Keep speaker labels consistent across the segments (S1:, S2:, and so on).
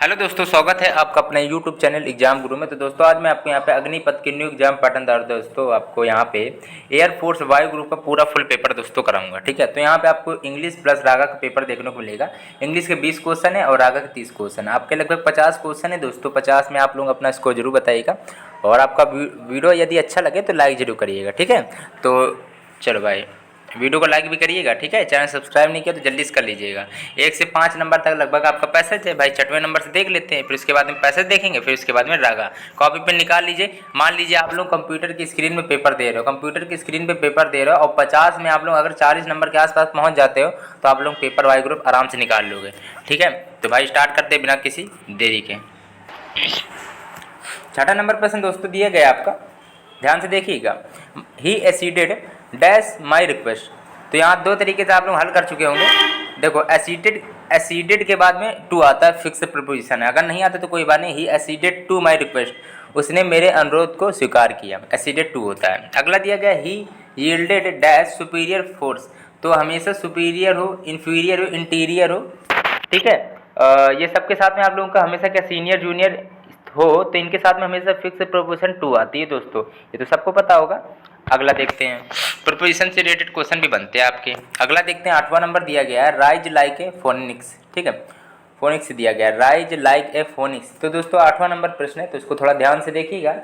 S1: Hello दोस्तों, स्वागत है आपका अपने यूट्यूब चैनल एग्जाम गुरु में। तो दोस्तों आज मैं आपको यहाँ पे अग्निपथ की न्यू एग्जाम पैटर्न दोस्तों आपको यहाँ पे एयरफोर्स वायु ग्रुप का पूरा फुल पेपर दोस्तों कराऊंगा। ठीक है, तो यहाँ पे आपको इंग्लिश प्लस रागा का पेपर देखने को मिलेगा। इंग्लिश के 20 क्वेश्चन है और रागा के 30 क्वेश्चन है। आपके लगभग 50 क्वेश्चन है दोस्तों। 50 में आप लोग अपना स्कोर जरूर बताइएगा और आपका वीडियो यदि अच्छा लगे तो लाइक जरूर करिएगा। ठीक है, तो चलो भाई वीडियो को लाइक भी करिएगा। ठीक है, चैनल सब्सक्राइब नहीं किया तो जल्दी से कर लीजिएगा। 1 से 5 नंबर तक लगभग आपका पैसेज है भाई। 6वें नंबर से देख लेते हैं, फिर उसके बाद में पैसेज देखेंगे, फिर उसके बाद में रागा। कॉपी पेन निकाल लीजिए। मान लीजिए आप लोग कंप्यूटर की स्क्रीन में पेपर दे रहे हो, कंप्यूटर की स्क्रीन पे पेपर दे रहे हो और 50 में आप लोग अगर 40 नंबर के आसपास पहुँच जाते हो तो आप लोग पेपर वाई ग्रुप आराम से निकाल लोगे। ठीक है, तो भाई स्टार्ट करते बिना किसी देरी के। 6वां नंबर प्रश्न दोस्तों दिया गया आपका, ध्यान से देखिएगा। ही एसीडेड डैश माई रिक्वेस्ट। तो यहाँ दो तरीके से आप लोग हल कर चुके होंगे। देखो एसीडेड के बाद में टू आता है, फिक्स प्रपोजिशन है। अगर नहीं आता तो कोई बात नहीं। ही एसीडेड टू माई रिक्वेस्ट, उसने मेरे अनुरोध को स्वीकार किया, एसीडेड टू होता है। अगला दिया गया ही यील्डेड डैश सुपीरियर फोर्स। तो हमेशा सुपीरियर हो, इन्फीरियर हो, इंटीरियर हो। ठीक है, ये सबके साथ में आप लोगों का हमेशा क्या सीनियर जूनियर हो तो इनके साथ में हमेशा फिक्स प्रपोजिशन टू आती है दोस्तों, ये तो सबको पता होगा। अगला देखते हैं, प्रपोजिशन से रिलेटेड क्वेश्चन भी बनते हैं आपके। अगला देखते हैं, 8वां नंबर दिया गया है राइज लाइक ए फोनिक्स। ठीक है, फोनिक्स दिया गया है, राइज लाइक ए फोनिक्स। तो दोस्तों 8वां नंबर प्रश्न है, तो इसको थोड़ा ध्यान से देखिएगा।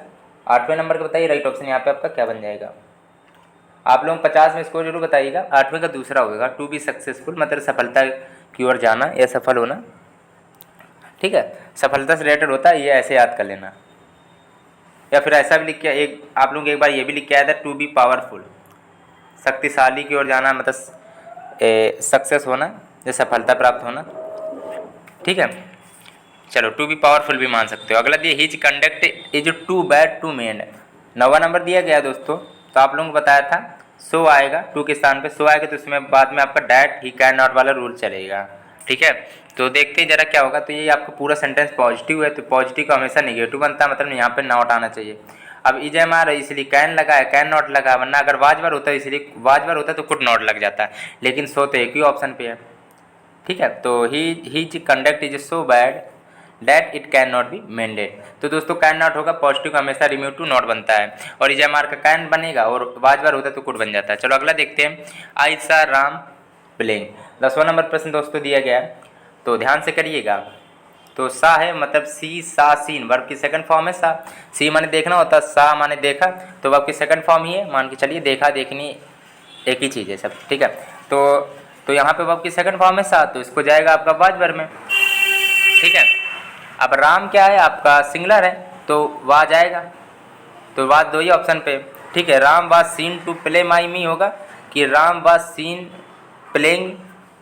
S1: 8वें नंबर का बताइए राइट ऑप्शन यहाँ पे आपका क्या बन जाएगा। आप लोग 50 में स्कोर जरूर बताइएगा। 8वें का दूसरा होगा, टू बी सक्सेसफुल, मतलब सफलता की ओर जाना या सफल होना। ठीक है, सफलता से रिलेटेड होता है, ये ऐसे याद कर लेना। या फिर ऐसा भी लिख के एक आप लोग एक बार ये भी लिख के आया था, टू बी पावरफुल, शक्तिशाली की ओर जाना, मतलब सक्सेस होना या सफलता प्राप्त होना। ठीक है, चलो टू बी पावरफुल भी मान सकते हो। अगला दिया his conduct is too bad to mend. 9वां नंबर दिया गया दोस्तों, तो आप लोगों को बताया था सो आएगा, टू के स्थान पे सो आएगा, तो उसमें बाद में आपका डैट ही कैन नॉट वाला रूल चलेगा। ठीक है, तो देखते हैं जरा क्या होगा। तो ये आपका पूरा सेंटेंस पॉजिटिव है, तो पॉजिटिव का हमेशा निगेटिव बनता है, मतलब यहाँ पे नॉट आना चाहिए। अब इज एम आर इसलिए कैन लगा है, कैन नॉट लगा, वरना अगर वाजवर होता है इसलिए वाजवर होता है तो कुड नॉट लग जाता है, लेकिन सो तो एक ही ऑप्शन पे है। ठीक है, तो he conduct is so bad that it can not be mended. तो दोस्तों कैन नॉट होगा, पॉजिटिव का हमेशा रिम्यू टू नॉट बनता है, और इज एम आर का कैन बनेगा और वाजवर होता है तो कुड बन जाता है। चलो अगला देखते हैं, आई सा राम प्लेइंग। 10वां नंबर प्रश्न दोस्तों दिया गया है, तो ध्यान से करिएगा। तो सा है मतलब सी सा सीन, वर्ब की सेकंड फॉर्म है सा। सी माने देखना होता है, सा माने देखा, तो वर्ब की सेकंड फॉर्म ही है। मान के चलिए देखा देखनी एक ही चीज़ है सब। ठीक है, तो यहाँ पे वर्ब की सेकंड फॉर्म है सा, तो इसको जाएगा आपका वाज वर्ब में। ठीक है, अब राम क्या है आपका सिंगुलर है, तो वा जाएगा, तो वाज दो ही ऑप्शन पे। ठीक है, Ram was seen to play my me होगा कि Ram was seen playing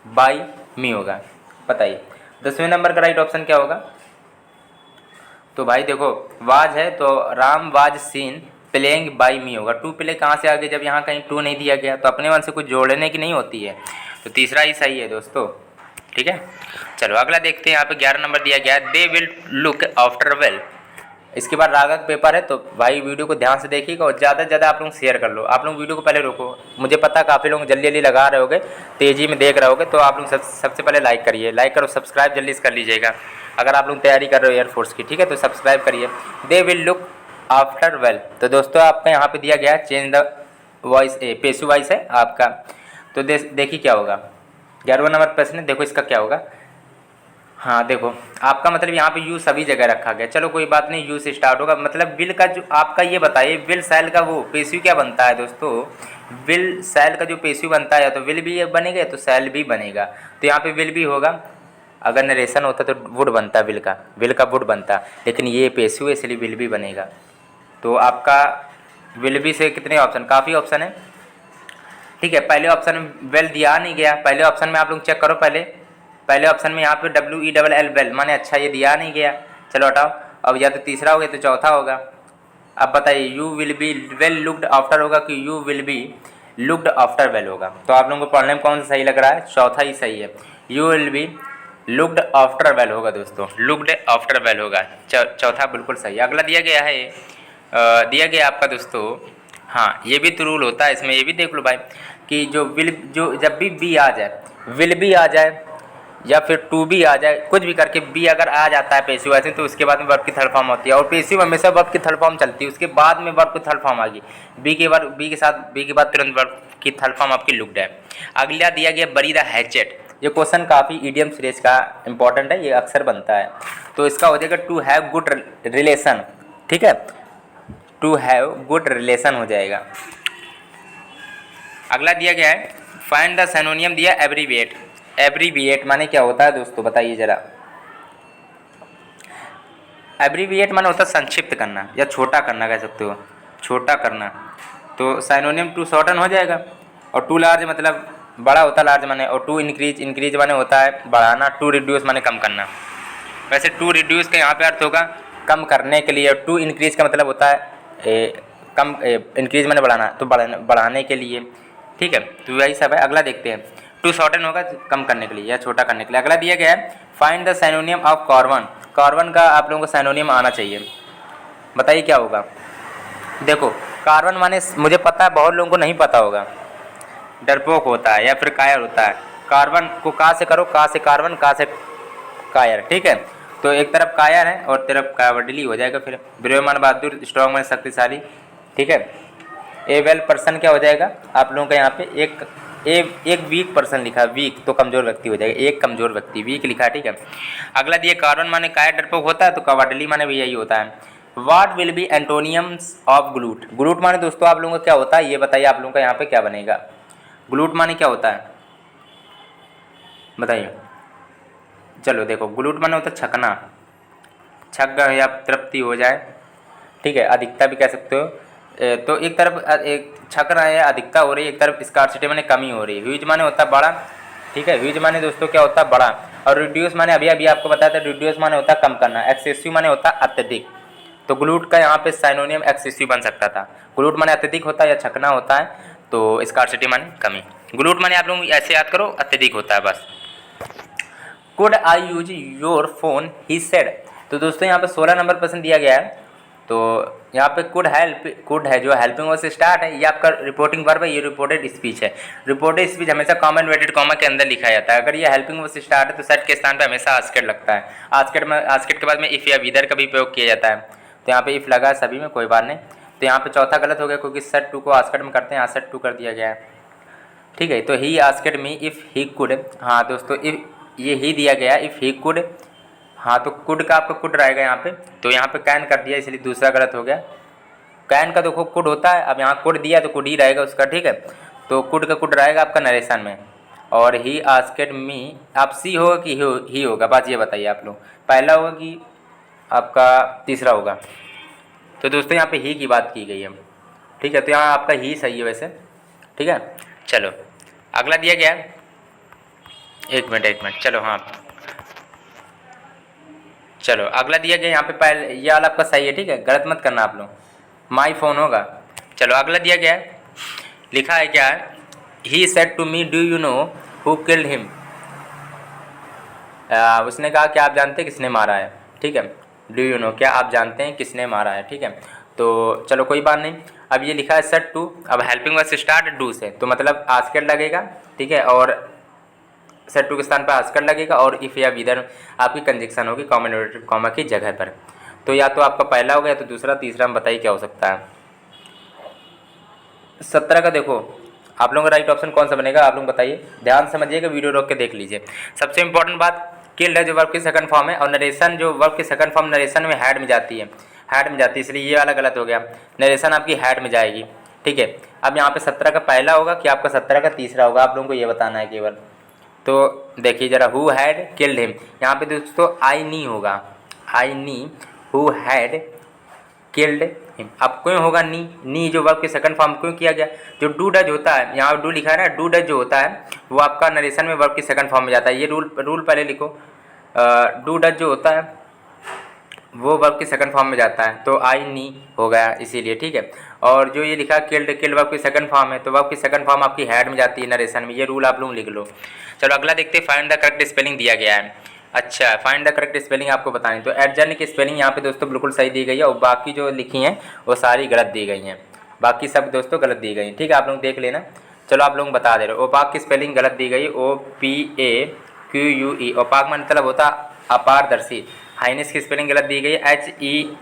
S1: by me होगा, बताइए 10वें नंबर का राइट ऑप्शन क्या होगा। तो भाई देखो वाज है तो Ram was seen playing by me होगा। टू प्ले कहाँ से आ गया, जब यहाँ कहीं टू नहीं दिया गया, तो अपने मन से कुछ जोड़ने की नहीं होती है, तो तीसरा ही सही है दोस्तों। ठीक है, चलो अगला देखते हैं। यहाँ पे 11 नंबर दिया गया है, they will look after well. इसके बाद रागा का पेपर है, तो भाई वीडियो को ध्यान से देखिएगा और ज़्यादा से ज़्यादा आप लोग शेयर कर लो। आप लोग वीडियो को पहले रोको, मुझे पता काफ़ी लोग जल्दी जल्दी लगा रहे होगे, तेज़ी में देख रहे होगे, तो आप लोग सबसे पहले लाइक करिए, लाइक करो, सब्सक्राइब जल्दी से कर लीजिएगा। अगर आप लोग तैयारी कर रहे हो एयरफोर्स की, ठीक है, तो सब्सक्राइब करिए। They will look after well, तो दोस्तों आपका यहाँ पे दिया गया है चेंज द वॉइस, पेशु वॉइस है आपका। तो देखिए क्या होगा, 11वां नंबर प्रश्न है, देखो इसका क्या होगा। हाँ देखो आपका मतलब यहाँ पे यू सभी जगह रखा गया, चलो कोई बात नहीं, यू से स्टार्ट होगा। मतलब विल का जो आपका ये बताइए, विल सैल का वो पेशु क्या बनता है दोस्तों। विल सैल का जो पेशु बनता है, या तो विल भी बनेगा या तो सैल भी बनेगा। तो यहाँ पे विल भी होगा, अगर नरेशन होता तो वुड बनता, विल का वुड बनता, लेकिन ये पेशु है इसलिए विल भी बनेगा। तो आपका विल भी से कितने ऑप्शन, काफ़ी ऑप्शन है। ठीक है, पहले ऑप्शन में वेल दिया नहीं गया, पहले ऑप्शन में आप लोग चेक करो, पहले ऑप्शन में यहाँ पे WELL वेल माने अच्छा, ये दिया नहीं गया, चलो हटाओ। अब या तो तीसरा हो गया तो चौथा होगा। अब बताइए you will be well looked after होगा कि you will be looked after well होगा। तो आप लोगों को पढ़ने में कौन सा सही लग रहा है, चौथा ही सही है, you will be looked after well होगा दोस्तों, लुक्ड आफ्टर वेल होगा, चौथा बिल्कुल सही। अगला दिया गया है, दिया गया आपका दोस्तों, हाँ ये भी तो रूल होता है इसमें, ये भी देख लो भाई कि जो जब भी बी आ जाए, विल भी आ जाए या फिर टू बी आ जाए, कुछ भी करके बी अगर आ जाता है पैसिव वॉइस में, तो उसके बाद में वर्ब की थर्ड फॉर्म होती है। और पैसिव हमेशा वर्ब की थर्ड फॉर्म चलती है, उसके बाद में वर्ब की थर्ड फॉर्म आ गई। बी के बाद तुरंत वर्ब की थर्ड फॉर्म आपकी लुक्ड है। अगला दिया गया बरी द हैचेट। ये क्वेश्चन काफ़ी ईडियम सीरीज का इंपॉर्टेंट है, ये अक्सर बनता है। तो इसका हो जाएगा टू हैव गुड रिलेशन, ठीक है, टू हैव गुड रिलेशन हो जाएगा। अगला दिया गया है फाइंड द सिनोनियम दिया एब्रीविएट। एब्रीविएट माने क्या होता है दोस्तों, बताइए जरा। एब्रीविएट माने होता है संक्षिप्त करना या छोटा करना, कह सकते हो, छोटा करना। तो सिनोनियम टू शॉर्टन हो जाएगा। और टू लार्ज मतलब बड़ा होता है लार्ज माने, और टू इंक्रीज, इंक्रीज माने होता है बढ़ाना, टू रिड्यूस माने कम करना। वैसे टू रिड्यूस का यहाँ पे अर्थ होगा कम करने के लिए, टू इंक्रीज का मतलब होता है कम, इंक्रीज माने बढ़ाना, तो बढ़ाने के लिए, ठीक है। तो यही सब है। अगला देखते हैं, टू शॉर्टन होगा कम करने के लिए या छोटा करने के लिए। अगला दिया गया है find the सिनोनियम of carbon. Carbon का आप लोगों को सिनोनियम आना चाहिए, बताइए क्या होगा। देखो कार्बन माने मुझे पता है, बहुत लोगों को नहीं पता होगा, डरपोक होता है या फिर कायर होता है। कार्बन को का से करो, का से कार्बन, का से कायर, ठीक है। तो एक तरफ कायर है और तरफ कावडली हो जाएगा। फिर ब्रेवमान बहादुर, स्ट्रॉन्ग मैन शक्तिशाली, ठीक है। ए वेल पर्सन क्या हो जाएगा आप लोगों का यहाँ पे एक वीक पर्सन लिखा, वीक तो कमजोर व्यक्ति हो जाएगा, एक कमजोर व्यक्ति, वीक लिखा, ठीक है। अगला दिए कार्बन माने कायर डरपोक होता है, तो कावडली माने भी यही होता है। What will be antonyms of glut. Glut माने दोस्तों आप लोगों का क्या होता है, ये बताइए आप लोगों का यहाँ पे क्या बनेगा। ग्लूट माने क्या होता है बताइए। चलो देखो, ग्लूट माने होता है छकना, छक गए या तृप्ति हो जाए, ठीक है, अधिकता भी कह सकते हो। तो एक तरफ एक छक रहा है, अधिकता हो रही है, एक तरफ स्कार्सिटी माने कमी हो रही है। ह्यूज माने होता है बड़ा, ठीक है, ह्यूज माने दोस्तों क्या होता है बड़ा। और रिड्यूस माने अभी अभी आपको बताया था, रिड्यूस माने होता है कम करना, एक्सेसिव माने होता है अत्यधिक। तो ग्लूट का यहाँ पे सिनोनियम एक्सेसिव बन सकता था। ग्लूट माने अत्यधिक होता है या छकना होता है, तो स्कार्सिटी माने कमी। ग्लूट माने आप लोग ऐसे याद करो, अत्यधिक होता है बस। Could I use your phone he said. तो दोस्तों यहाँ पे 16 नंबर प्रश्न दिया गया है। तो यहाँ पे कुड है जो हेल्पिंग वर्ब से स्टार्ट है, ये आपका रिपोर्टिंग वर्ब है, ये रिपोर्टेड स्पीच है। रिपोर्टेड स्पीच हमेशा कॉमा इन्वर्टेड कॉमा के अंदर लिखा जाता है। अगर ये हेल्पिंग वर्ब से स्टार्ट है तो सेड के स्थान पे हमेशा आस्केड लगता है। आस्केड के बाद में इफ़ या विदर का भी प्रयोग किया जाता है। तो यहाँ पे इफ़ लगा है सभी में, कोई बात नहीं। तो यहाँ पे चौथा गलत हो गया, क्योंकि सेड टू को आस्केड में करते हैं, यहाँ सेड टू कर दिया गया है, ठीक है। तो he asked me if he could, हाँ दोस्तों इफ़ ये ही दिया गया इफ़ ही कुड, हाँ तो कुड का आपका कुड रहेगा यहाँ पे। तो यहाँ पे कैन कर दिया, इसलिए दूसरा गलत हो गया। कैन का देखो कुड होता है, अब यहाँ कुड दिया तो कुड ही रहेगा उसका, ठीक है। तो कुड का कुड रहेगा आपका नरेशन में। और ही आस्केड मी, आप सी होगा कि ही होगा, बात ये बताइए आप लोग, पहला होगा कि आपका तीसरा होगा। तो दोस्तों यहाँ पे ही की बात की गई है, ठीक है। तो यहाँ आपका ही सही है वैसे, ठीक है। चलो अगला दिया गया, एक मिनट, चलो हाँ, चलो अगला दिया गया यहाँ पे, पहले ये वाला आपका सही है, ठीक है, गलत मत करना आप लोग, माई फोन होगा। चलो अगला दिया गया है, लिखा है क्या है, he said to me do you know who killed him. उसने कहा क्या आप जानते हैं किसने मारा है, ठीक है। डू यू नो, क्या आप जानते हैं किसने मारा है, ठीक है। तो चलो कोई बात नहीं। अब ये लिखा है सेड टू, अब हेल्पिंग वर्ब से स्टार्ट डू से, तो मतलब आस्केड लगेगा, ठीक है। और सेड टू के स्थान पर आस्केड लगेगा, और इफ़ या विदर आपकी कंजक्शन होगी कॉमा इन्वर्टेड कॉमा की जगह पर। तो या तो आपका पहला होगा या तो दूसरा, तीसरा में बताइए क्या हो सकता है। 17 का देखो आप लोगों का राइट ऑप्शन कौन सा बनेगा, आप लोग बताइए, ध्यान समझिएगा, वीडियो रोक के देख लीजिए। सबसे इंपॉर्टेंट बात, किल्ड है जो वर्ब की सेकंड फॉर्म है, और नरेशन जो वर्ब की सेकंड फॉर्म नरेशन में हैड में जाती है, हैड में जाती है, इसलिए ये वाला गलत हो गया, नरेशन आपकी हैड में जाएगी, ठीक है। अब यहाँ पे 17 का पहला होगा कि आपका 17 का तीसरा होगा, आप लोगों को ये बताना है केवल। तो देखिए जरा, हु हैड किल्ड हिम, यहाँ पे दोस्तों आई नी होगा, आई नी हु हैड किल्ड हिम। अब क्यों होगा नी जो वर्ब के सेकंड फॉर्म क्यों किया गया, जो डू डज होता है, यहाँ डू लिखा है ना, डू डज जो होता है वो आपका नरेशन में वर्ब के सेकंड फॉर्म में जाता है। ये रूल पहले लिखो, डू डज जो होता है वो वर्ब के सेकंड फॉर्म में जाता है, तो आई नी हो गया इसीलिए, ठीक है। और जो ये लिखा किल्ड वर्ब की सेकंड फॉर्म है, तो वर्ब की सेकंड फॉर्म आपकी हैड में जाती है नरेशन में, ये रूल आप लोग लिख लो। चलो अगला देखते हैं, फाइंड द करेक्ट स्पेलिंग दिया गया है। अच्छा, फाइंड द करेक्ट स्पेलिंग आपको बताएं तो एडजर्न की स्पेलिंग यहाँ पे दोस्तों बिल्कुल सही दी गई है, और बाकी जो लिखी हैं वो सारी गलत दी गई हैं, बाकी सब दोस्तों गलत दी गई हैं, ठीक है, आप लोग देख लेना। चलो आप लोग बता दे रहे हो, ओपाक की स्पेलिंग गलत दी गई, OPA QUE। ओपाक माने मतलब होता अपारदर्शी। हाइनेस की स्पेलिंग गलत दी गई है,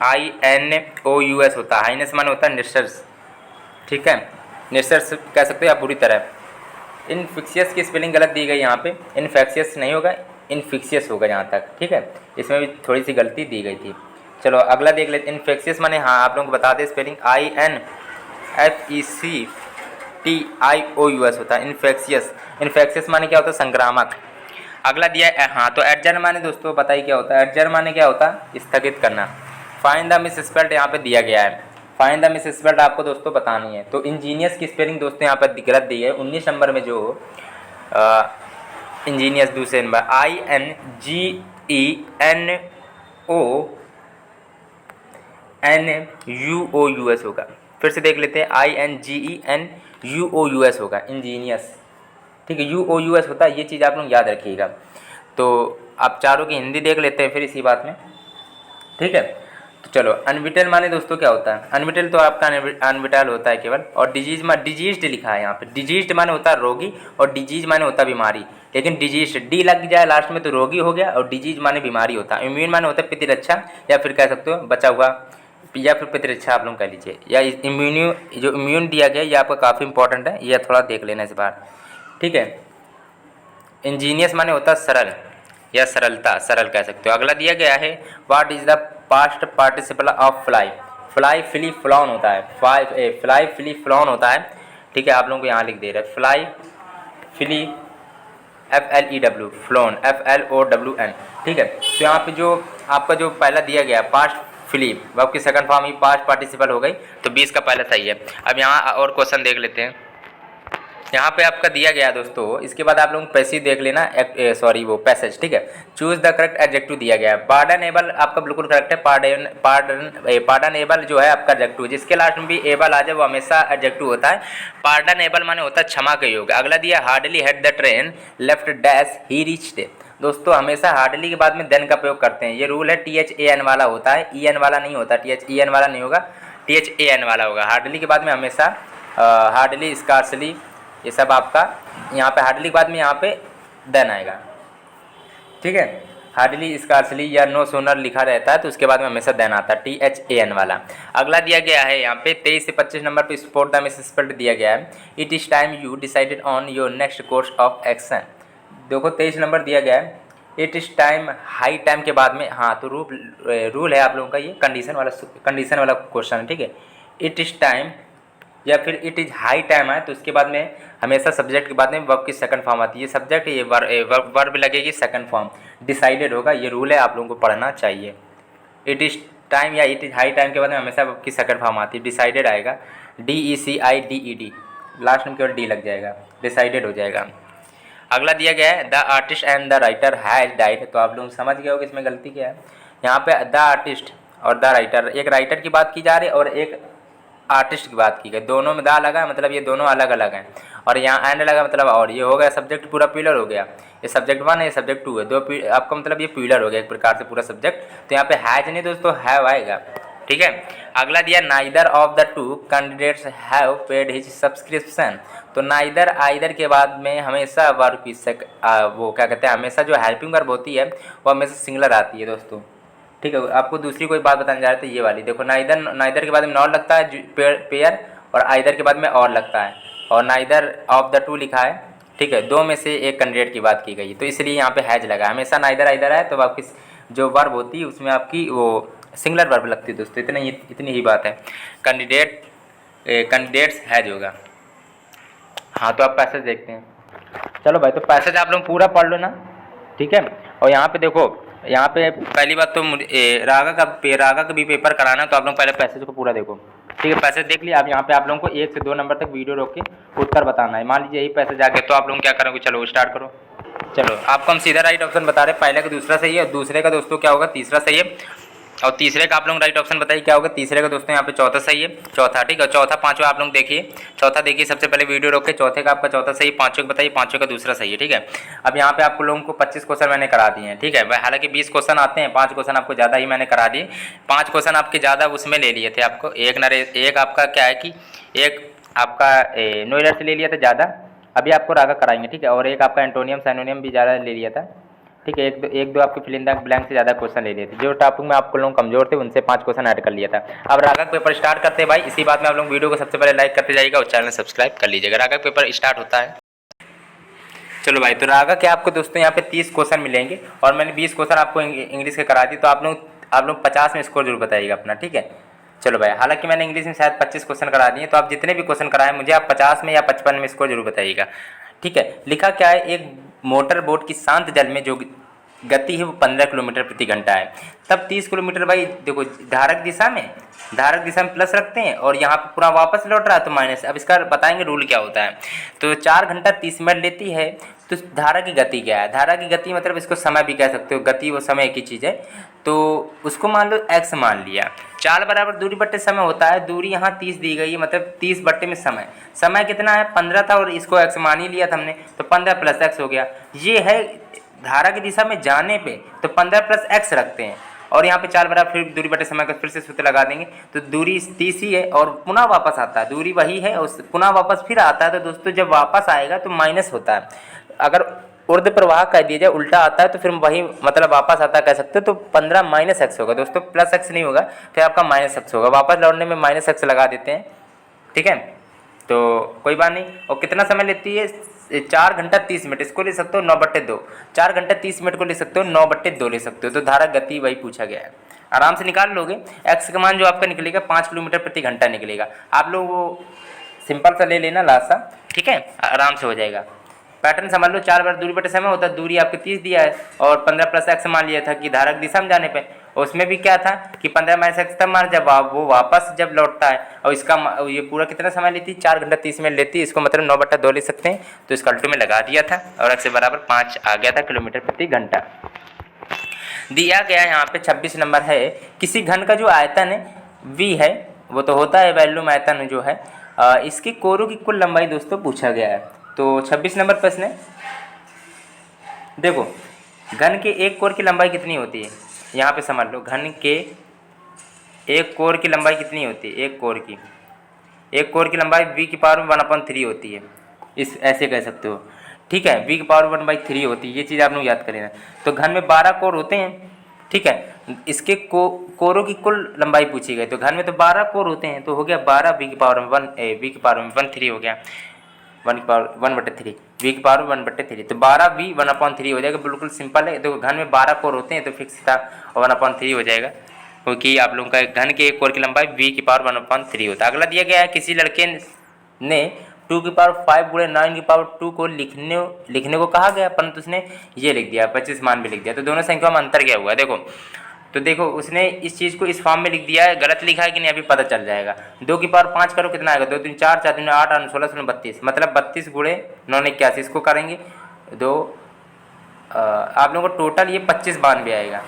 S1: HEINOUS होता है। हाइनेस माने होता है निस्सर्स, ठीक है, निस्सर्स कह सकते हो आप बुरी तरह। इनफिक्शियस की स्पेलिंग गलत दी गई यहाँ पे, इनफेक्शियस नहीं होगा, इनफिक्शियस होगा यहाँ तक, ठीक है, इसमें भी थोड़ी सी गलती दी गई थी। चलो अगला देख लेते। इनफेक्शियस माने, हाँ आप लोगों को बता दें स्पेलिंग INFECTIOUS होता है इन्फेक्शियस। इन्फेक्शियस माने क्या होता है, संक्रामक। अगला दिया है, हाँ तो एडजर्न माने दोस्तों बताइए क्या होता है। एडजर्न माने क्या होता है, स्थगित करना। फाइंड द मिस स्पेल्ड यहाँ पे दिया गया है, फाइंड द मिस स्पेल्ड आपको दोस्तों बतानी है। तो इंजीनियस की स्पेलिंग दोस्तों यहाँ पर गलत दी है 19 नंबर में, जो इंजीनियस दूसरे नंबर INGENOUS होगा। फिर से देख लेते हैं, INGENUOUS होगा इंजीनियस, ठीक है, UOUS होता है, ये चीज़ आप लोग याद रखिएगा। तो आप चारों की हिंदी देख लेते हैं फिर इसी बात में, ठीक है। तो चलो अनविटल माने दोस्तों क्या होता है। अनविटल तो आपका अनविटल होता है केवल। और डिजीज्ड लिखा है यहाँ पे। डिजीज्ड माने होता है रोगी और डिजीज माने होता है बीमारी, लेकिन डिजीज्ड डी लग जाए लास्ट में तो रोगी हो गया, और डिजीज माने बीमारी होता है। इम्यून माने होता है प्रतिरक्षा, या फिर कह सकते हो बचा हुआ, या फिर प्रतिरक्षा आप लोग कह लीजिए, या जो इम्यून दिया गया ये आपका काफ़ी इंपॉर्टेंट है, यह थोड़ा देख लेना इस बार, ठीक है। इंजीनियस माने होता है सरल या सरलता, सरल कह सकते हो। अगला दिया गया है, what is the past participle of fly. Fly flew flown होता है, फ्लाई फिली फ्लॉन होता है, ठीक है, आप लोगों को यहाँ लिख दे रहा है फ्लाई फिली FLEW फ्लॉन FLOWN, ठीक है। तो यहाँ पे जो आपका जो पहला दिया गया पास्ट फिली, वर्ब की सेकंड फॉर्म ही पास्ट पार्टिसिपल हो गई, तो 20 का पहला सही है। अब यहाँ और क्वेश्चन देख लेते हैं। यहाँ पे आपका दिया गया दोस्तों, इसके बाद आप लोग पैसेज देख लेना, वो पैसेज, ठीक है। चूज द करेक्ट एडजेक्टिव दिया गया है। पार्डनेबल आपका बिल्कुल करेक्ट है। पार्डनेबल जो है आपका एडजेक्टिव, जिसके लास्ट में भी एबल आ जाए वो हमेशा एडजेक्टिव होता है। पार्डनेबल माने होता है क्षमा के योग्य। अगला दिया, hardly head the train left dash he reached. दोस्तों हमेशा हार्डली के बाद में देन का प्रयोग करते हैं, ये रूल है। THAN वाला होता है, EN वाला नहीं होता, THEN वाला नहीं होगा, THAN वाला होगा। हार्डली के बाद में हमेशा हार्डली, स्कार्सली, ये सब आपका यहाँ पे हार्डली के बाद में यहाँ पे देन आएगा, ठीक है। हार्डली, स्कार्सली या नो सोनर लिखा रहता है तो उसके बाद में हमेशा देन आता है, THAN वाला। अगला दिया गया है यहाँ पे 23 से 25 नंबर पे स्पोर्ट द मिस स्पेल्ड दिया गया है। It is time you decided on your next course of action. देखो 23 नंबर दिया गया है, it is time, high time के बाद में, हाँ तो रूल है आप लोगों का, ये कंडीशन वाला क्वेश्चन है, ठीक है। इट इज़ टाइम या फिर इट इज़ हाई टाइम है तो उसके बाद में हमेशा सब्जेक्ट के बाद में वर्ब की सेकंड फॉर्म आती है। सब्जेक्ट ये वर्ब लगेगी सेकंड फॉर्म, डिसाइडेड होगा, ये रूल है, आप लोगों को पढ़ना चाहिए। इट इज़ टाइम या इट इज़ हाई टाइम के बाद में हमेशा वर्ब की सेकंड फॉर्म आती है, डिसाइडेड आएगा, DECIDED, लास्ट में केवल डी लग जाएगा, डिसाइडेड हो जाएगा। अगला दिया गया है, the artist and the writer has died. तो आप लोग समझ गए हो कि इसमें गलती क्या है। यहाँ पे द आर्टिस्ट और द राइटर, एक राइटर की बात की जा रही है और एक आर्टिस्ट की बात की गई, दोनों में दा लगा मतलब ये दोनों अलग अलग हैं, और यहाँ एंड लगा मतलब और, ये हो गया सब्जेक्ट पूरा पिलर हो गया। ये सब्जेक्ट 1 है, ये सब्जेक्ट 2 है, दो आपका मतलब ये पिलर हो गया एक प्रकार से पूरा सब्जेक्ट। तो यहाँ पे हैज नहीं दोस्तों, हैव आएगा, ठीक है। अगला दिया, neither of the two candidates have paid his subscription. तो नाइदर आइदर के बाद में हमेशा वर्ब की वो क्या कहते हैं, हमेशा जो हेल्पिंग वर्ब होती है वो हमेशा सिंगुलर आती है दोस्तों, ठीक है। आपको दूसरी कोई बात बताने जा रहे थे, ये वाली देखो, नाइदर के बाद में नॉट लगता है पेयर, और आइदर के बाद में और लगता है, और नाइदर ऑफ द टू लिखा है, ठीक है। दो में से एक कैंडिडेट की बात की गई, तो इसलिए यहाँ पे हैज लगा। हमेशा नाइदर आइदर है तो आपकी जो वर्ब होती है उसमें आपकी वो सिंगुलर वर्ब लगती है दोस्तों, इतनी ही बात है। कैंडिडेट्स हैज होगा। हाँ तो आप पैसेज देखते हैं। चलो भाई, तो पैसेज आप लोग पूरा पढ़ लो ना, ठीक है। और यहाँ पे देखो, यहाँ पे पहली बात तो रागा का भी पेपर कराना है, तो आप लोग पहले पैसेज को पूरा देखो, ठीक है। पैसेज देख लिया, अब यहाँ पे आप लोगों को 1 से 2 नंबर तक वीडियो रोक के उत्तर बताना है। मान लीजिए यही पैसेज आ गया, तो आप लोग क्या करोगे, चलो स्टार्ट करो। चलो आपको हम सीधा राइट ऑप्शन बता रहे हैं, पहले का दूसरा सही है, और दूसरे का दोस्तों क्या होगा, तीसरा सही है, और तीसरे का आप लोग राइट ऑप्शन बताइए क्या होगा। तीसरे का दोस्तों यहाँ पे चौथा सही है, चौथा, ठीक है। चौथा पांचवा आप लोग देखिए, चौथा देखिए, सबसे पहले वीडियो रोक के चौथे का आपका चौथा सही, पांचों को बताइए, पांचों का दूसरा सही है, ठीक है। अब यहाँ पे आपको लोगों को 25 क्वेश्चन मैंने करा दिए हैं, ठीक है। हालांकि 20 क्वेश्चन आते हैं, 5 क्वेश्चन आपको ज़्यादा ही मैंने करा दिए, 5 क्वेश्चन आपके ज़्यादा उसमें ले लिए थे आपको, एक आपका क्या है कि एक आपका नो एरर से ले लिया था ज़्यादा, अभी आपको रागा कराएंगे, ठीक है। और एक आपका एंटोनियम साइनोनियम भी ज़्यादा ले लिया था, ठीक है। एक दो आपके फिल इन द ब्लैंक से ज़्यादा क्वेश्चन ले लिए थे। जो टॉपिक में आपको लोग कमजोर थे उनसे 5 क्वेश्चन ऐड कर लिया था। अब रागा पेपर स्टार्ट करते हैं भाई। इसी बात में आप लोग वीडियो को सबसे पहले लाइक करते जाइएगा और चैनल सब्सक्राइब कर लीजिएगा। रागा पेपर स्टार्ट होता है। चलो भाई, तो रागा के आपको दोस्तों यहाँ पे 30 क्वेश्चन मिलेंगे और मैंने 20 क्वेश्चन आपको इंग्लिश के करा दी, तो आप लोग 50 में स्कोर जरूर बताइएगा अपना, ठीक है। चलो भाई, हालांकि मैंने इंग्लिश में शायद 25 क्वेश्चन करा दिए, तो आप जितने भी क्वेश्चन कराएं मुझे आप 50 में या 55 में स्कोर जरूर बताइएगा, ठीक है। लिखा क्या है, एक मोटर बोट की शांत जल में जो गति है वो 15 किलोमीटर प्रति घंटा है। तब 30 किलोमीटर भाई देखो, धारक दिशा में प्लस रखते हैं और यहाँ पे पूरा वापस लौट रहा है तो माइनस। अब इसका बताएंगे रूल क्या होता है। तो 4 घंटा 30 मिनट लेती है, तो धारा की गति क्या है। धारा की गति मतलब इसको समय भी कह सकते हो, गति वो समय की चीज़ है, तो उसको मान लो x मान लिया। चाल बराबर दूरी बट्टे समय होता है। दूरी यहाँ 30 दी गई है, मतलब 30 बट्टे में समय कितना है 15 था और इसको x मान ही लिया था हमने, तो 15 प्लस x हो गया। ये है धारा की दिशा में जाने पे, तो 15 प्लस x रखते हैं और यहाँ पे 4 बराबर फिर दूरी बटे समय का फिर से सूत्र लगा देंगे, तो दूरी 30 ही है और पुनः वापस आता है, दूरी वही है और पुनः वापस फिर आता है। तो दोस्तों जब वापस आएगा तो माइनस होता है। अगर ऊर्ध्व प्रवाह कह दिया जाए उल्टा आता है तो फिर वही मतलब वापस आता है कह सकते हो। तो 15 माइनस एक्स होगा दोस्तों, प्लस एक्स नहीं होगा, फिर आपका माइनस एक्स होगा। वापस लौटने में माइनस एक्स लगा देते हैं, ठीक है। तो कोई बात नहीं। और कितना समय लेती है, 4 घंटा 30 मिनट। इसको ले सकते हो 9/2। 4 घंटा 30 मिनट को ले सकते हो 9/2 ले सकते हो। तो धारा गति वही पूछा गया है, आराम से निकाल लोगे। एक्स का मान जो आपका निकलेगा 5 किलोमीटर प्रति घंटा निकलेगा। आप लोग वो सिंपल सा ले लेना लास्ट सा, ठीक है, आराम से हो जाएगा। पैटर्न समझ लो, 4 बार दूरी बटे समय होता है, दूरी आपके 30 दिया है और 15 प्लस एक्स मान लिया था कि धारक दिशा में जाने पे। उसमें भी क्या था कि 15 माइनस एक्स तब मार जब वो वापस जब लौटता है, और इसका ये पूरा कितना समय लेती है 4 घंटा 30 मिनट लेती है। इसको मतलब 9/2 ले सकते हैं, तो इसका अल्टो में लगा दिया था और एक्स बराबर 5 आ गया था किलोमीटर प्रति घंटा। दिया गया यहाँ पे 26 नंबर है, किसी घन का जो आयतन है v है, वो तो होता है वैल्यूम आयतन जो है, इसके कोरों की कुल लंबाई दोस्तों पूछा गया है। तो 26 नंबर प्रश्न है, देखो घन के एक कोर की लंबाई कितनी होती है, यहाँ पे समझ लो। घन के एक कोर की लंबाई कितनी होती है, एक कोर की लंबाई v की पावर 1/3 होती है, इस ऐसे कह सकते हो, ठीक है। v की पावर 1/3 होती है, ये चीज़ आप लोग याद करें। तो घन में 12 कोर होते हैं, ठीक है। इसके कोरों की कुल लंबाई पूछी गई, तो घन में तो 12 कोर होते हैं, तो हो गया 12 v की पावर 1/3 हो गया, 1 की पावर 1/3, v की पावर 1/3, तो 12v 1/3 हो जाएगा। बिल्कुल सिंपल है। तो घन में 12 कोर होते हैं तो फिक्स था और 1/3 हो जाएगा, क्योंकि आप लोगों का घन के एक कोर की लंबाई v की पावर 1/3 होता है। अगला दिया गया है, किसी लड़के ने 2 की पावर 5 गुणे 9 की पावर 2 को लिखने को कहा गया, परंतु उसने ये लिख दिया, 25 मान भी लिख दिया। तो दोनों संख्या में अंतर क्या हुआ, देखो। तो देखो उसने इस चीज़ को इस फॉर्म में लिख दिया है, गलत लिखा है कि नहीं अभी पता चल जाएगा। 2 की पावर 5 करो कितना आएगा, 2 3 4 4 3 8 8 16 16 32, मतलब 32 गुणे 9 81, इसको करेंगे आप लोगों को टोटल ये 25 92 आएगा।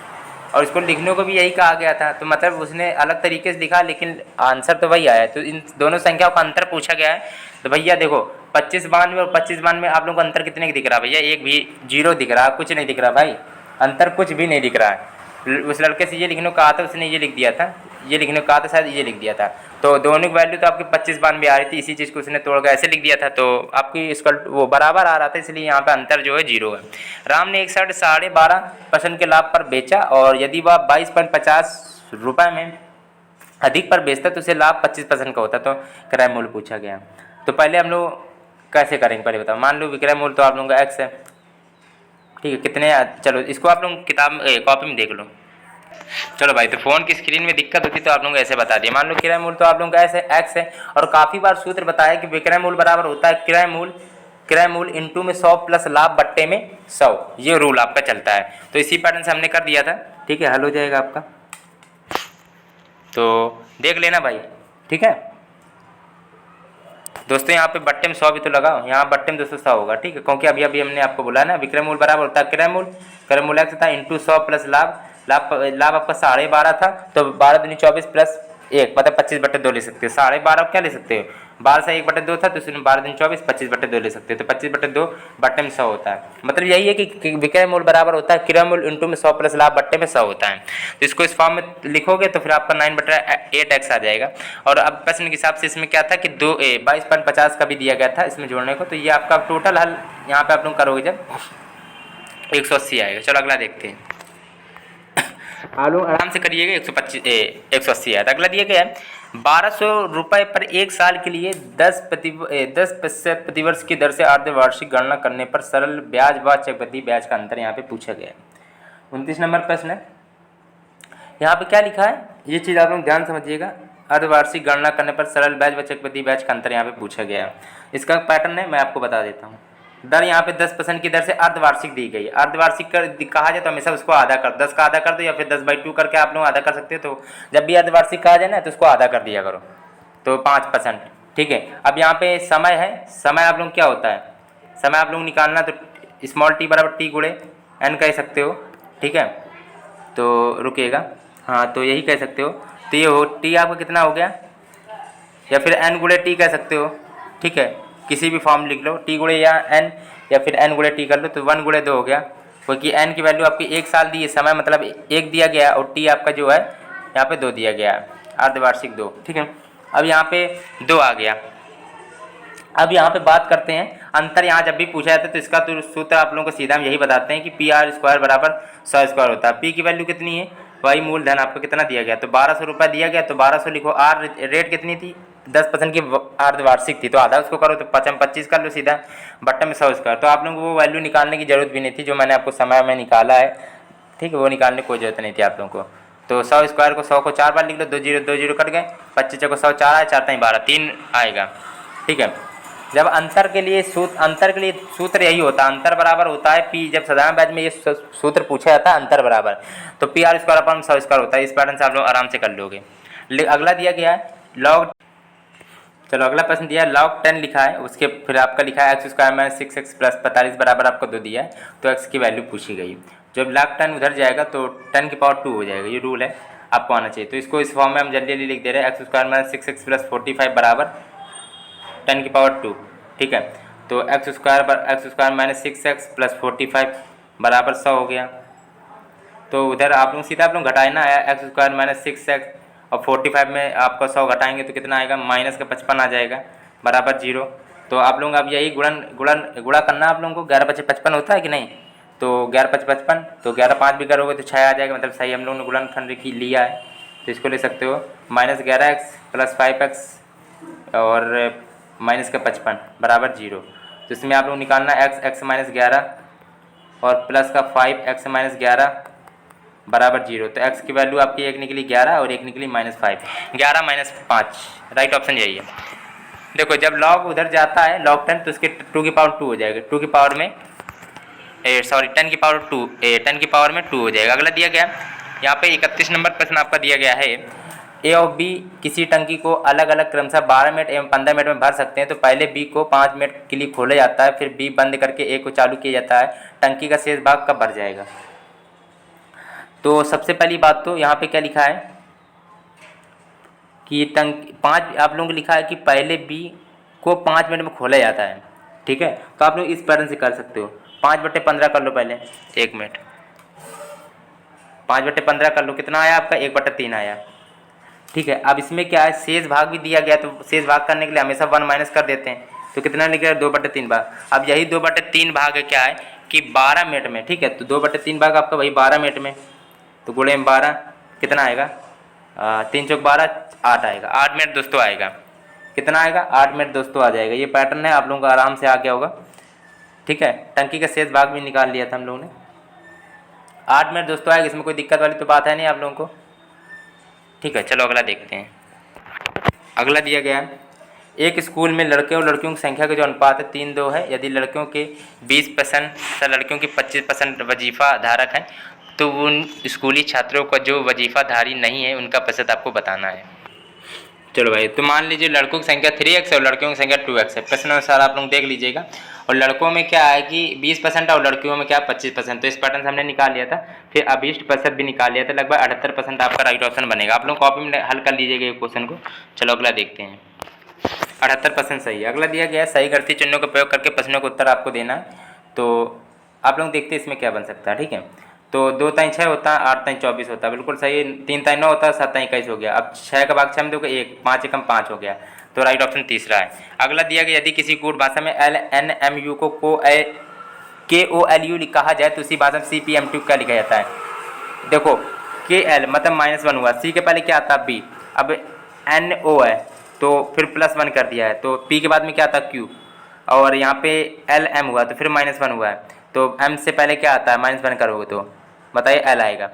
S1: और इसको लिखने को भी यही कहा गया था, तो मतलब उसने अलग तरीके से लिखा लेकिन आंसर तो वही आया है। तो इन दोनों संख्याओं का अंतर पूछा गया है। तो भैया देखो 25 92 और 25 92 आप लोगों को अंतर कितने दिख रहा है भैया, एक भी 0 दिख रहा है, कुछ नहीं दिख रहा भाई, अंतर कुछ भी नहीं दिख रहा है। उस लड़के से ये लिखने को कहा था, उसने ये लिख दिया था, ये लिखने को कहा था, शायद ये लिख दिया था। तो दोनों की वैल्यू तो आपकी 25 92 आ रही थी, इसी चीज़ को उसने तोड़ कर ऐसे लिख दिया था, तो आपकी इसका वो बराबर आ रहा था, इसलिए यहाँ पे अंतर जो है 0 है। राम ने एक शर्ट 12.5% के लाभ पर बेचा और यदि वह 22.50 रुपये में अधिक पर बेचता तो उसे लाभ 25% का होता। तो क्रय मूल्य पूछा गया। तो पहले हम लोग कैसे करेंगे पहले बताओ। मान लो विक्रय मूल्य तो आप लोगों का x है, ठीक है, कितने, चलो इसको आप लोग किताब कॉपी में देख लो। चलो भाई, तो फ़ोन की स्क्रीन में दिक्कत होती तो आप लोगों को ऐसे बता दिया। मान लो क्रय मूल्य तो आप लोगों का ऐसे x है, और काफ़ी बार सूत्र बताया कि विक्रय मूल्य बराबर होता है क्रय मूल्य इंटू में 100 प्लस लाभ बट्टे में 100, ये रूल आपका चलता है। तो इसी पैटर्न से हमने कर दिया था, ठीक है, हल हो जाएगा आपका। तो देख लेना भाई, ठीक है दोस्तों। यहाँ पे बट्टे में 100 भी तो लगाओ, यहाँ बट्टे में 200 होगा, ठीक है, क्योंकि अभी हमने आपको बोला ना विक्रय मूल्य बराबर होता है क्रय मूल्य x था इंटू 100 प्लस लाभ आपका 12.5 था, तो 12 दूनी 24 प्लस 1 मतलब 25/2 ले सकते हो। 12.5 क्या ले सकते हो, 12 से 1/2 था, तो इसमें 12 दिन 24, 25/2 ले सकते हो। तो 25/2 बट्टे में 100 होता है। मतलब यही है कि विक्रय मूल्य बराबर होता है क्रय मूल्य इंटू में 100 प्लस लाभ बट्टे में 100 होता है। तो इसको इस फॉर्म में लिखोगे तो फिर आपका 9/8x आ जाएगा। और अब प्रश्न के हिसाब से इसमें क्या था कि 22.50 का भी दिया गया था इसमें जोड़ने को। तो ये आपका टोटल हल यहाँ पे आप लोग करोगे जब 180 आएगा। चलो अगला देखते हैं। आप लोग आराम से करिएगा। 180 आया। अगला दिया गया है 1200 रुपये पर एक साल के लिए 10% प्रतिवर्ष की दर से अर्धवार्षिक गणना करने पर सरल ब्याज व चक्रवृद्धि ब्याज का अंतर यहाँ पे पूछा गया है। 29 नंबर प्रश्न है। यहाँ पे क्या लिखा है ये चीज़ आप लोग ध्यान समझिएगा। अर्धवार्षिक गणना करने पर सरल ब्याज व चक्रवृद्धि ब्याज का अंतर यहाँ पे पूछा गया है। इसका पैटर्न है, मैं आपको बता देता हूँ। दर यहाँ पे 10% की दर से अर्धवार्षिक दी गई है। अर्धवार्षिक कहा जाए तो हमेशा उसको आधा कर 10 का आधा कर दो या फिर 10/2 करके आप लोग आधा कर सकते हो। तो जब भी अर्धवार्षिक कहा जाए ना तो उसको आधा कर दिया करो, तो 5%। ठीक है। अब यहाँ पे समय है। समय आप लोग क्या होता है, समय आप लोग निकालना तो स्मॉल टी बराबर टी गुणे एन कह सकते हो। ठीक है, तो रुकिएगा, हाँ तो यही कह सकते हो। तो ये हो टी आपका कितना हो गया, या फिर एन गुणे टी कह सकते हो। ठीक है, किसी भी फॉर्म लिख लो, टी गुणे या फिर एन गुणे टी कर लो तो 1 गुणे 2 हो गया। क्योंकि एन की वैल्यू आपकी 1 साल दी है, समय मतलब 1 दिया गया और टी आपका जो है यहाँ पे 2 दिया गया है, अर्धवार्षिक 2। ठीक है, अब यहाँ पे 2 आ गया। अब यहाँ पे बात करते हैं अंतर। यहाँ जब भी पूछा जाता है तो इसका तो सूत्र आप लोगों को सीधा हम यही बताते हैं कि PR² बराबर 100² होता है। पी की वैल्यू कितनी है, वही मूलधन आपको कितना दिया गया, तो 1200 रुपये दिया गया तो 1200 लिखो। आर रेट कितनी थी, 10% की अर्धवार्षिक थी, तो आधा उसको करो तो 25 कर लो सीधा बट्टे में 100²। तो आप लोगों को वो वैल्यू निकालने की जरूरत भी नहीं थी जो मैंने आपको समय में निकाला है। ठीक है, वो निकालने की कोई जरूरत नहीं थी आप लोगों को। तो 100² को 100 को 4 बार लिख लो, 2 0 2 0 कट गए, 25 को 100 4 आया, 4 12 3 आएगा। ठीक है, जब अंतर के लिए सूत्र यही होता है, अंतर बराबर होता है पी। जब साधारण ब्याज में ये सूत्र पूछा जाता है अंतर बराबर, तो PR² अपन 100² होता है। इस पैटर्न से आप लोग आराम से कर लोगे। अगला दिया गया है लॉग, चलो अगला प्रश्न दिया है log 10 लिखा है, उसके फिर आपका लिखा है x² - 6x + 45 बराबर आपको 2 दिया है, तो x की वैल्यू पूछी गई। जब log 10 उधर जाएगा तो 10 की पावर 2 हो जाएगा, ये रूल है आपको आना चाहिए। तो इसको इस फॉर्म में हम जल्दी जल्दी लिख दे रहे हैं, x² - 6x + 45 बराबर 10 की पावर 2। ठीक है, तो x² - 6x + 45 बराबर 100 हो गया। तो उधर आप लोग सीधा आप लोग घटाना है, x² - 6x और 45 में आपका 100 घटाएंगे तो कितना आएगा, माइनस का 55 आ जाएगा बराबर 0। तो आप लोग अब यही गुणा करना आप लोगों को। 11 × 55 होता है कि नहीं, तो 11 × 55, तो 11 5 भी करोगे तो 6 आ जाएगा, मतलब सही हम लोगों ने गुणनखंड लिया है। तो इसको ले सकते हो -11x + 5x और माइनस का 55 बराबर 0। तो इसमें आप लोग निकालना x - 11 और प्लस का 5x - 11 बराबर 0। तो x की वैल्यू आपकी एक निकली 11 और एक निकली -5, 11 - 5, राइट ऑप्शन यही है। देखो जब log उधर जाता है log 10 तो इसके 2 की पावर 2 हो जाएगा, 2 की पावर में 10 की पावर 2 10 की पावर में 2 हो जाएगा। अगला दिया गया यहाँ पे 31 नंबर प्रश्न आपका दिया गया है, A और B किसी टंकी को अलग अलग क्रमशः 12 मिनट एवं 15 मिनट में भर सकते हैं। तो पहले B को 5 मिनट के लिए खोला जाता है, फिर B बंद करके A को चालू किया जाता है। टंकी का शेष भाग कब भर जाएगा। तो सबसे पहली बात तो यहाँ पे क्या लिखा है कि टंकी 5, आप लोगों को लिखा है कि पहले B को 5 मिनट में खोला जाता है। ठीक है, तो आप लोग इस पैटर्न से कर सकते हो, 5/15 कर लो पहले 1 मिनट, 5/15 कर लो, कितना आया आपका 1/3 आया। ठीक है, अब इसमें क्या है शेष भाग भी दिया गया, तो शेष भाग करने के लिए हमेशा 1 माइनस कर देते हैं, तो कितना लिखेगा 2/3 भाग। अब यही 2/3 भाग है क्या है कि 12 मिनट में। ठीक है, तो 2/3 भाग आपका वही 12 मिनट में, तो गुणे में 12 कितना आएगा 3 चौक 12 8 आएगा, 8 मिनट दोस्तों आएगा, कितना आएगा 8 मिनट दोस्तों आ जाएगा। ये पैटर्न है, आप लोगों को आराम से आ गया होगा। ठीक है, टंकी का शेष भाग भी निकाल लिया था हम लोगों ने, 8 मिनट दोस्तों आएगा, इसमें कोई दिक्कत वाली तो बात है नहीं आप लोगों को। ठीक है, चलो अगला देखते हैं। अगला दिया गया है एक स्कूल में लड़के और लड़कियों की संख्या का जो अनुपात है 3:2 है। यदि लड़कियों के 20% तथा लड़कियों के 25% वजीफा धारक हैं तो उन स्कूली छात्रों का जो वजीफाधारी नहीं है उनका प्रतिशत आपको बताना है। चलो भाई, तो मान लीजिए लड़कों की संख्या 3x और लड़कियों की संख्या 2x है। प्रश्न अनुसार आप लोग देख लीजिएगा, और लड़कों में क्या है कि 20% और लड़कियों में क्या 25%। तो इस पैटर्न से हमने निकाल लिया था, फिर अभीष्ट प्रतिशत भी निकाल लिया था, लगभग 78% आपका राइट ऑप्शन बनेगा। आप लोग कॉपी में हल कर लीजिएगा ये क्वेश्चन को। चलो अगला देखते हैं। 78% सही है। अगला दिया गया है सही गलती चिन्हों का प्रयोग करके प्रश्नों का उत्तर आपको देना है। तो आप लोग देखते हैं इसमें क्या बन सकता है, ठीक है। तो 2 ताई 6 होता है, 8 ताई 24 होता है, बिल्कुल सही। 3 ताई 9 होता है, 7 ताई 21 हो गया। अब 6 का भाग 6 में दोगे 1, 5 एकम 5 हो गया, तो राइट ऑप्शन तीसरा है। अगला दिया गया यदि किसी कूट भाषा में LNMU को KOLU कहा जाए तो उसी भाषा में CPMTU क्या लिखा जाता है। देखो KL मतलब -1 हुआ, C के पहले क्या आता B, अब NO है तो फिर +1 कर दिया है, तो P के बाद में क्या आता Q, और यहाँ पे LM हुआ तो फिर -1 हुआ है, तो M से पहले क्या आता है -1 करोगे तो बताइए L आएगा।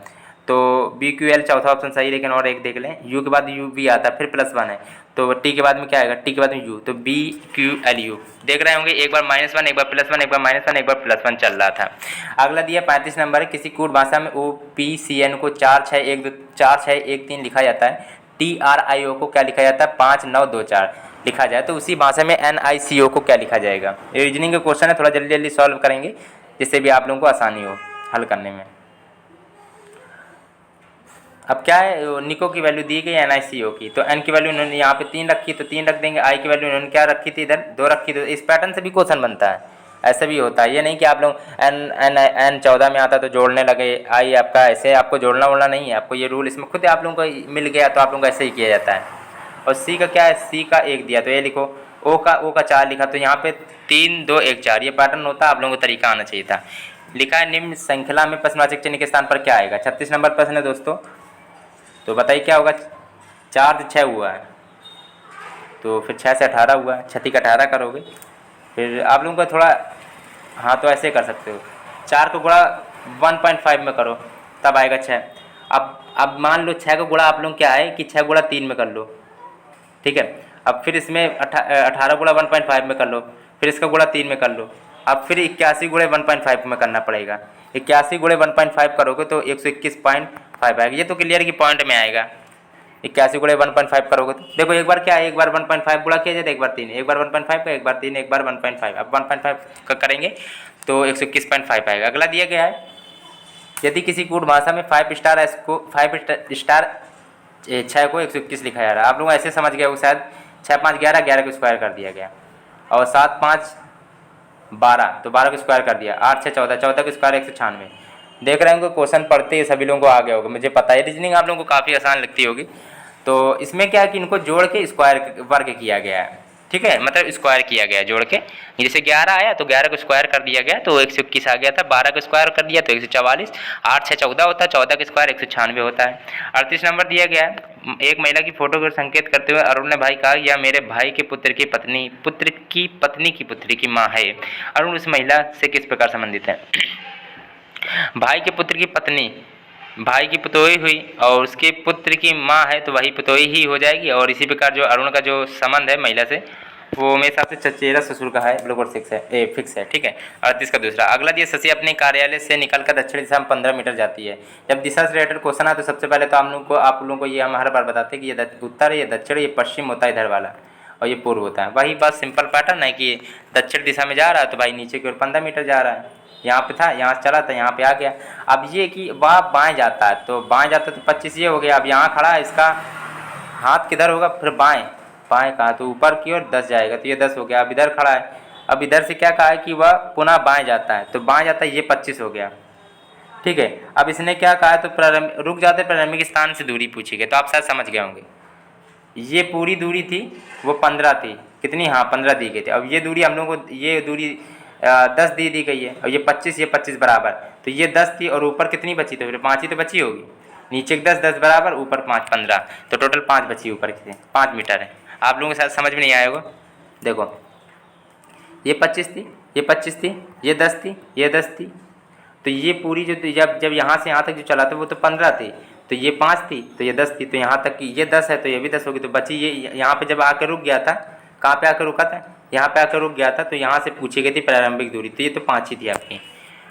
S1: तो BQL चौथा ऑप्शन सही, लेकिन और एक देख लें, U के बाद UV आता है फिर +1 है, तो T के बाद में क्या आएगा, T के बाद में U, तो BQLU। देख रहे होंगे एक बार -1 एक बार +1 एक बार -1 एक बार +1 चल रहा था। अगला दिया 35 नंबर है, किसी कूट भाषा में OPCN को 46113 लिखा जाता है, TRIO को क्या लिखा जाता है 5924 लिखा जाए तो उसी भाषा में NICO को क्या लिखा जाएगा। ये रीजनिंग का क्वेश्चन है, थोड़ा जल्दी जल्दी सॉल्व करेंगे जिससे भी आप लोगों को आसानी हो हल करने में। अब क्या है, निको की वैल्यू दी गई NICO की, तो N की वैल्यू इन्होंने यहाँ पे 3 रखी तो 3 रख देंगे, I की वैल्यू इन्होंने क्या रखी थी इधर 2 रखी, तो इस पैटर्न से भी क्वेश्चन बनता है। ऐसा भी होता है, ये नहीं कि आप लोग N 14 में आता तो जोड़ने लगे, I आपका ऐसे आपको जोड़ना वोड़ना नहीं है, आपको ये रूल इसमें खुद आप लोगों को मिल गया तो आप लोगों को ऐसे ही किया जाता है। और C का क्या है, C का 1 दिया तो ये लिखो, O का 4 लिखा तो यहाँ पे 3 2 1 4, ये पैटर्न होता है, आप लोगों को तरीका आना चाहिए था। लिखा है निम्न श्रृंखला में प्रश्नवाचक चिन्ह के स्थान पर क्या आएगा। 36 नंबर प्रश्न है दोस्तों, तो बताइए क्या होगा। 4 से 6 हुआ है तो फिर 6 से 18 हुआ है, 6 का 18 करोगे, फिर आप लोगों का थोड़ा, हाँ तो ऐसे कर सकते हो, 4 को गुणा 1.5 में करो तब आएगा 6। अब मान लो 6 का गुणा आप लोग क्या है कि 6 गुणा 3 में कर लो, ठीक है। अब फिर इसमें 18 गुणा 1.5 में कर लो, फिर इसका गुणा 3 में कर लो, अब फिर 81 गुणे 1.5 में करना पड़ेगा। 81 गुणे 1.5 करोगे तो 121.5 आएगा, ये तो क्लियर की पॉइंट में आएगा। 81 गुणे 1.5 करोगे तो देखो एक बार क्या है, एक बार 1.5 गुणा किया जाए तो एक बार 3, एक बार 1.5 का एक बार 3 एक बार 1.5, अब 1.5 का करेंगे तो 121.5 आएगा। अगला दिया गया है यदि किसी कूट भाषा में 5 स्टार 6 को 121 लिखा जा रहा है। आप लोग ऐसे समझ गए हो शायद 6 5 11, 11 को स्क्वायर कर दिया गया, और 7 5 12 तो 12 को स्क्वायर कर दिया, 8 6 14, 14 को स्क्वायर 196। देख रहे होंगे क्वेश्चन पढ़ते ही सभी लोगों को आ गया होगा, मुझे पता है रीजनिंग आप लोगों को काफ़ी आसान लगती होगी। तो इसमें क्या है कि इनको जोड़ के स्क्वायर वर्ग किया गया है, ठीक है, मतलब स्क्वायर किया गया जोड़ के। जैसे 11 आया तो 11 को स्क्वायर कर दिया गया तो 121 आ गया था, 12 को स्क्वायर कर दिया तो 144, 8 6 14 होता है, 14 का स्क्वायर 196 होता है। 38 नंबर दिया गया है, एक महिला की फोटो को संकेत करते हुए अरुण ने भाई कहा, यह मेरे भाई के पुत्र की पत्नी की पुत्री की माँ है। अरुण उस महिला से किस प्रकार संबंधित है। भाई के पुत्र की पत्नी भाई की पुतोही हुई और उसके पुत्र की माँ है तो वही पुतोही ही हो जाएगी, और इसी प्रकार जो अरुण का जो संबंध है महिला से वो मेरे हिसाब से चचेरा ससुर का है, बिल्कुल फिक्स है, ठीक है। 38 का दूसरा। अगला दिया शशि अपने कार्यालय से निकलकर दक्षिण दिशा में 15 मीटर जाती है। जब दिशा से रिलेटेड क्वेश्चन है तो सबसे पहले तो आप लोगों को ये हम हर बार बताते हैं कि ये उत्तर है, ये दक्षिण, ये पश्चिम होता है इधर वाला, और ये पूर्व होता है। वही बात सिंपल पैटर्न है कि दक्षिण दिशा में जा रहा है तो भाई नीचे की ओर 15 मीटर जा रहा है, यहाँ पे था, यहाँ से चला था, यहाँ पे आ गया। अब ये कि वह बाएं जाता है तो बाएं जाता है तो 25 ये हो गया। अब यहाँ खड़ा है, इसका हाथ किधर होगा, फिर बाएं कहाँ तो ऊपर की ओर 10 जाएगा तो ये 10 हो गया। अब इधर खड़ा है, अब इधर से क्या कहा है कि वह पुनः बाएं जाता है तो बाएं जाता है, ये 25 हो गया, ठीक है। अब इसने क्या कहा है तो रुक जाते प्रारंभिक स्थान से दूरी पूछी गई, तो आप शायद समझ गए होंगे। ये पूरी दूरी थी वो 15 थी, कितनी, हाँ 15 दी गई थी। अब ये दूरी हम लोगों को, ये दूरी 10 दी गई है, और ये 25 बराबर, तो ये 10 थी और ऊपर कितनी बची, तो फिर 5 ही तो बची होगी। नीचे 10 बराबर, ऊपर 5 15, तो टोटल 5 बची ऊपर की, 5 मीटर है। आप लोगों के साथ समझ में नहीं आया होगा। देखो ये 25 थी, ये 25 थी, ये 10 थी, ये 10 थी, तो ये पूरी जो जब यहाँ से यहाँ तक जो चला था वो तो 15 थी, तो ये 5 थी, तो ये 10 थी, तो यहाँ तक की ये 10 है तो ये भी 10 होगी, तो बची ये यहाँ पे जब आकर रुक गया था, कहाँ पे आकर रुका था, यहाँ पे आकर रुक गया था, तो यहाँ से पूछी गई थी प्रारंभिक दूरी, तो ये तो 5 ही थी आपकी,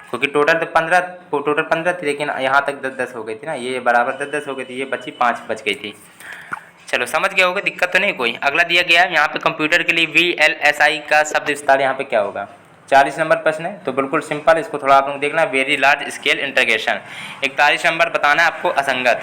S1: क्योंकि टोटल 15 थी, लेकिन यहाँ तक 10 हो गई थी ना, ये बराबर 10 हो गई थी, ये बची 5 बच गई थी। चलो समझ गया होगा, दिक्कत तो नहीं कोई। अगला दिया गया है यहाँ पे कंप्यूटर के लिए VLSI का शब्द विस्तार यहाँ पे क्या होगा। 40 नंबर प्रश्न है, तो बिल्कुल सिंपल, इसको थोड़ा आप लोग देखना, very large scale integration. 41 number बताना है आपको असंगत।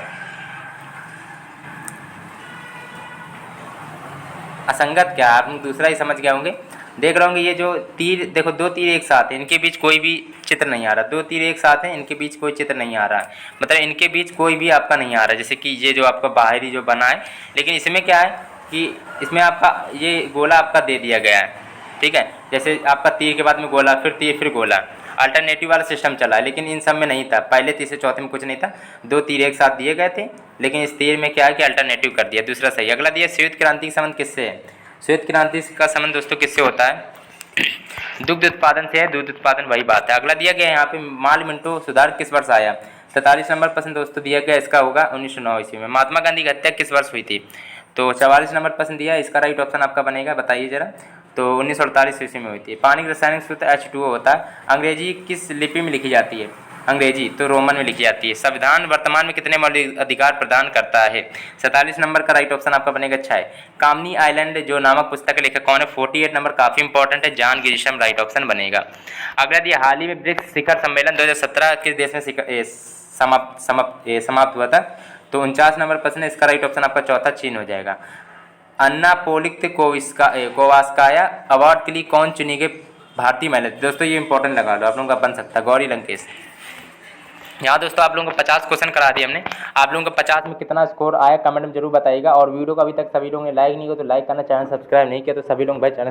S1: असंगत क्या है, आप लोग दूसरा ही समझ गए होंगे। देख रहे होंगे ये जो तीर, देखो 2 तीर एक साथ हैं, इनके बीच कोई भी चित्र नहीं आ रहा। 2 तीर एक साथ हैं, इनके बीच कोई चित्र नहीं आ रहा है, मतलब इनके बीच कोई भी आपका नहीं आ रहा है। जैसे कि ये जो आपका बाहरी जो बना है, लेकिन इसमें क्या है कि इसमें आपका ये गोला आपका दे दिया गया है, ठीक है। जैसे आपका तीर के बाद में गोला, फिर तीर, फिर गोला, अल्टरनेटिव वाला सिस्टम चला है, लेकिन इन सब में नहीं था। पहले तीसरे चौथे में कुछ नहीं था, 2 तीर एक साथ दिए गए थे, लेकिन इस तीर में क्या है कि अल्टरनेटिव कर दिया, दूसरा सही। अगला दिया श्वेत क्रांति का संबंध किससे है? श्वेत क्रांति का संबंध दोस्तों किससे होता है? दुग्ध उत्पादन से है, दूध उत्पादन वही बात है। अगला दिया गया यहाँ पे माल मिंटो सुधार किस वर्ष आया? 47 नंबर प्रश्न दोस्तों दिया गया, इसका होगा 1909 ईस्वी में। महात्मा गांधी की हत्या किस वर्ष हुई थी? तो 44 नंबर प्रश्न दिया, इसका राइट ऑप्शन आपका बनेगा, बताइए जरा। तो 1948 ईस्वी में हुई थी। पानी का रासायनिक सूत्र H2O होता है। अंग्रेजी किस लिपि में लिखी जाती है? अंग्रेजी तो रोमन में लिखी जाती है। संविधान वर्तमान में कितने मौलिक अधिकार प्रदान करता है? 47 नंबर का राइट ऑप्शन आपका बनेगा 6। कामनी आइलैंड जो नामक पुस्तक के लेखक कौन है? 48 नंबर काफ़ी इंपॉर्टेंट है, जॉन ग्रिशम राइट ऑप्शन बनेगा। अगला दिया हाल ही में ब्रिक्स शिखर सम्मेलन 2017 किस देश में समाप्त हुआ था? तो 49 नंबर प्रश्न है, इसका राइट ऑप्शन आपका चौथा चीन हो जाएगा। अन्ना पोलित्कोवास्काया अवार्ड के लिए कौन चुनी गई भारतीय महिला? दोस्तों ये इंपॉर्टेंट लगा लो, आप लोगों का बन सकता है, गौरी लंकेश। यहाँ दोस्तों आप लोगों को 50 क्वेश्चन करा दिए हमने। आप लोगों को 50 में कितना स्कोर आया कमेंट में जरूर बताइएगा। और वीडियो को अभी तक सभी लोगों ने लाइक नहीं किया तो लाइक करना, चैनल सब्सक्राइब नहीं किया तो सभी लोग भाई चैनल